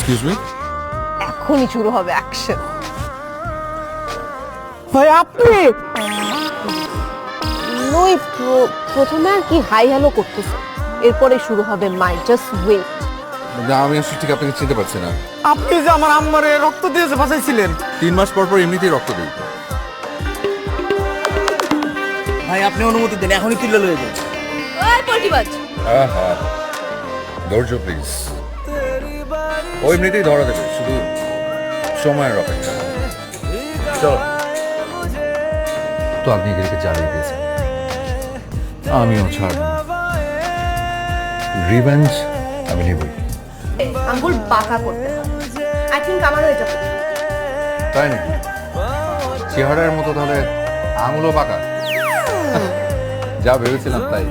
Excuse me, এখনই শুরু হবে অ্যাকশন। ভাই আপনি নই প্রথমে আর কি হাই হ্যালো করতেছে, এরপরে শুরু হবে মাই জাস্ট ওয়েট। না আমি আসলে ঠিক আপনাকে চিনতে পারছি না। আপনি যে আমার আম্মারে রক্ত দিয়েছে বাঁচাইছিলেন। 3 মাস পর পর এমনিতেই রক্ত দিই। ভাই আপনি অনুমতি দেন, এখনই তুলে লয়ে যান। ওই পল্টিবাজ, আহা, ধৈর্য প্লিজ। ও এমনিতেই ধরা দেবে, শুধু সময়ের অপেক্ষা। চলো। তো আপনি এদেরকে জ্বালিয়ে দিয়েছেন, আমিও ছাড়ব না। রিভেঞ্জ আমি নেবই। আঙ্গুল বাঁকা করতে হয়। আই থিংক আমার হয়ে যাবে। তাই নাকি? চেহারার মতো তাহলে আঙুলও বাঁকা। যা ভেবেছিলাম তাই।